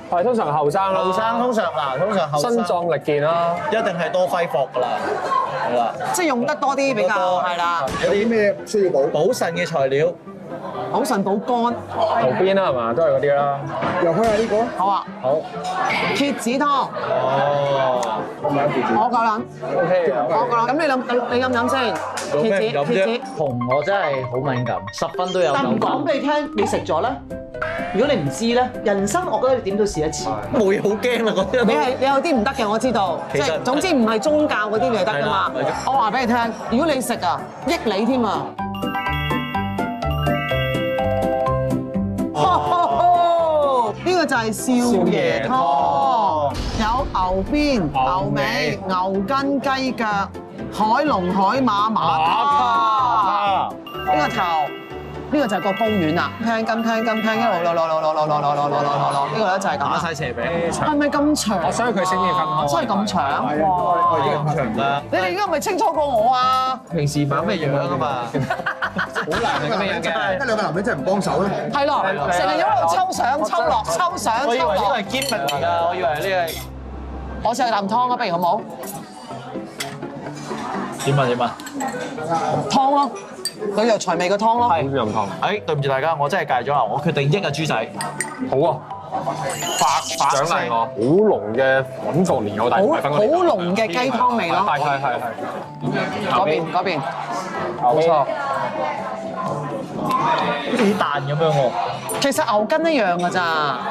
係通常後生啦，後生通常後生身壯力健啦，一定係多揮霍㗎啦，係啦。即係用得多啲比較係啦，有啲咩需要補腎嘅材料？補腎補肝。牛鞭啦係嘛，都係嗰啲啦。又開下呢個。好啊，好蠍子湯，哦，我夠膽， ，OK 嘅。我夠膽。咁你飲唔飲先？蠍子，紅我真係好敏感，10分都有但唔9分。講俾你聽，你食咗咧。如果你唔知咧，人生我覺得你點都試一次。冇嘢好驚啦，嗰啲你有啲唔得嘅，我知道。其實即係總之唔係宗教嗰啲你係得㗎嘛係啦。我話俾你聽，如果你食啊，益你添啊！呢個就係少爺湯，有牛鞭、牛尾、牛筋、雞腳、海龍、海馬、馬卡。呢個頭，呢個就係個公園啦，聽金一路落，呢個咧就係咁打啦。晒蛇餅，係咪咁長？我想佢先至分開。真係咁長？哇！咁長㗎。你哋而家係咪清楚過我啊？平時買咩樣啊嘛？好難係咁樣嘅。得兩個男人真係唔幫手咧。係咯，成日喺度抽相、抽落、抽相、我以抽落為呢個係。堅物嚟㗎，我以為呢個係我試下啖湯啊，不如好冇？點啊？湯咯，佢藥材味嘅湯咯。好飲湯。誒，對唔住大家，我真係戒咗啦，我決定益啊豬仔。好啊，發獎勵我。好濃嘅粉國蓮藕大米粉。好濃嘅雞湯味咯。係。嗰邊，冇錯。好似啲蛋咁樣喎。其實牛筋一樣㗎咋，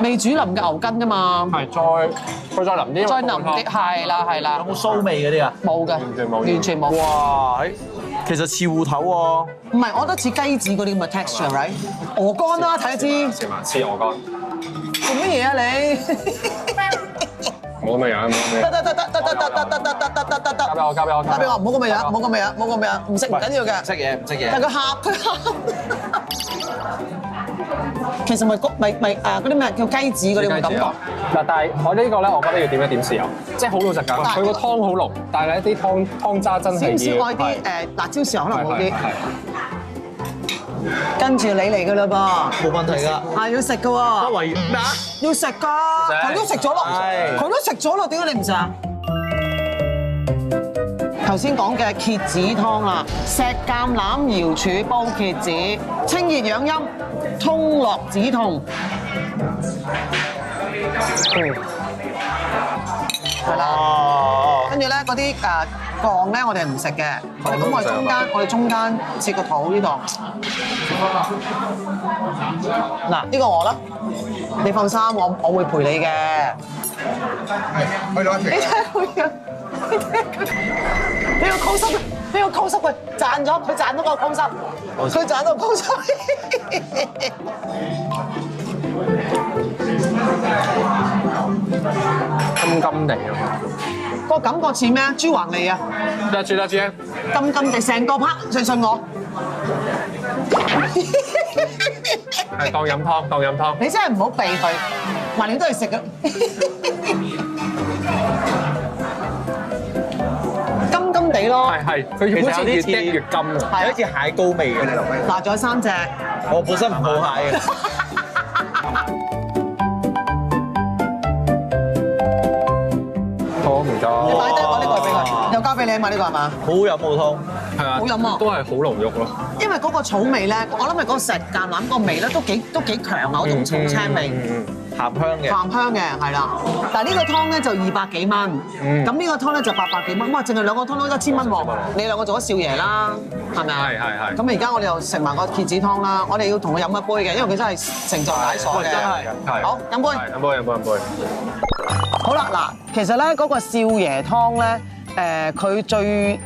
未煮腍嘅牛筋啫嘛。係再腍啲。再腍啲，係啦，有冇騷味嗰啲啊？冇嘅，完全冇。哇！其實似芋頭喎。唔係，我覺得似雞子嗰啲咁嘅 texture，right？鵝肝啦，睇下知。食埋黐鵝肝。做乜嘢啊你？冇咁嘅樣，冇咁嘅樣。得。交俾我。交俾我，唔好咁嘅樣，唔食唔緊要嘅。唔識嘢。但佢嚇。其實咪嗰啲咩叫雞子嗰啲咁感覺。嗱，但係我呢個咧，我覺得要點一點豉油，即係好老實講，佢個湯好濃，但係咧啲湯渣真係少愛啲辣椒豉油可能好啲。跟住你嚟㗎啦噃，冇問題㗎。係要食㗎喎。維咩啊？要食㗎，佢都食咗咯，點解你唔食啊？頭先講嘅蠍子湯啦，石橄欖瑤柱煲蠍子，清熱養陰，通絡止痛。係啦，跟住咧嗰啲槓咧，我哋係唔食嘅。咁我哋中間切個肚呢度。嗱，呢個我啦，你放心，我會陪你嘅。係，去攞一條。你睇佢樣，你個 close up，呢個 close up 佢賺咗個 close up，佢賺到 close up。金地啊！個感覺似咩啊？豬橫脷啊！得住，金地成個 part，信我。係當飲湯。你真係唔好避佢，橫掂都係食嘅。金地咯。係，佢好似越滴越金啊！有一隻蟹膏味嘅。嗱，仲有3隻。我本身唔好蟹嘅。好唔該。你買低我呢個俾佢，又交俾你買呢個係嘛？好飲冇湯。係啊，好飲啊都係好濃郁咯。因為嗰個草味咧，我諗係嗰個石橄欖個味咧都幾強啊，嗰種草青味。鹹香嘅。鹹香嘅係啦，但係呢個湯咧就200幾蚊，咁呢個湯咧就800幾蚊，哇！淨係兩個湯都1000蚊喎，你兩個做咗少爺啦，係咪啊？係。咁而家我哋又食埋個蠍子湯啦，我哋要同佢飲一杯嘅，因為佢真係成就解鎖嘅。真係。好，飲杯。飲杯。好啦，嗱，其實咧嗰個少爺湯咧，佢最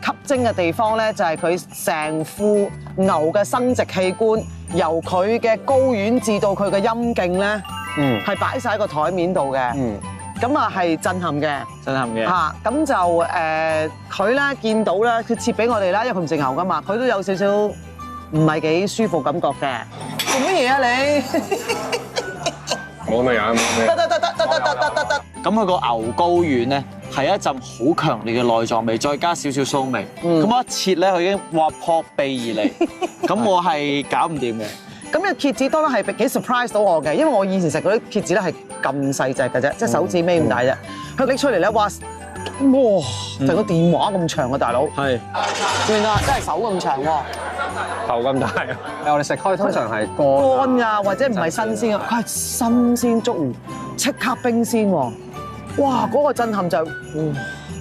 吸睛嘅地方咧就係佢成副牛嘅生殖器官，由佢嘅睾丸至到佢嘅陰莖咧。係擺晒喺個台面度嘅，咁啊係震撼嘅嚇，咁就佢咧見到咧，佢切俾我哋啦，因為佢唔食牛噶嘛，佢都有少少唔係幾舒服感覺嘅。做乜嘢啊你？冇咁嘅樣，得。咁佢個牛睾丸咧係一陣好強烈嘅內臟味，再加少少臊味。咁我一切咧，佢已經撲鼻而嚟，咁我係搞唔掂嘅。咁嘅蠍子湯咧係幾 surprise 到我嘅，因為我以前食嗰啲蠍子咧係咁細隻嘅啫，即係手指尾咁大啫。佢拎出嚟咧，哇！成個電話咁長啊，大佬。係。原來真係手咁長喎。頭咁大。我哋食開通常係乾㗎，或者唔係新鮮啊，佢係新鮮竹魚，即刻冰鮮喎。哇！嗰個震撼就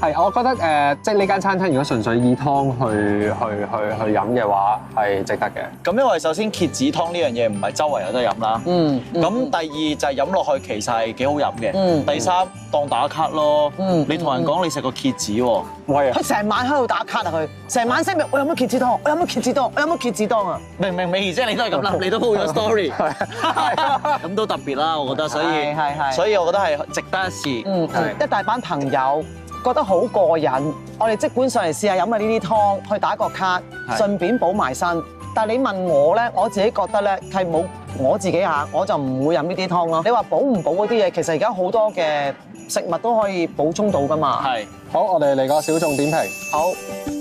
係，我覺得即係呢間餐廳如果純粹以湯去飲嘅話，係值得嘅。咁因為首先蠍子湯呢樣嘢唔係周圍有得飲啦。咁第二就係飲落去其實係幾好飲嘅。第三當打卡咯。你同人講你食過蠍子喎。喂！佢成晚喺度打卡啊！佢成晚聲咪我飲咗蠍子湯，我飲咗蠍子湯，我飲咗蠍子湯啊！明兒姐你都係咁啦，你都 po 咗 story。咁都特別啦，我覺得，所以我覺得係值得一試。一大班朋友覺得好過癮，我哋即管上嚟試下飲下呢啲湯，去打個卡，順便補埋身。但係你問我咧，我自己覺得咧係冇我自己嚇，我就唔會飲呢啲湯咯。你話補唔補嗰啲嘢，其實而家好多嘅食物都可以補充到㗎嘛。係。好，我哋嚟個小眾點評。好。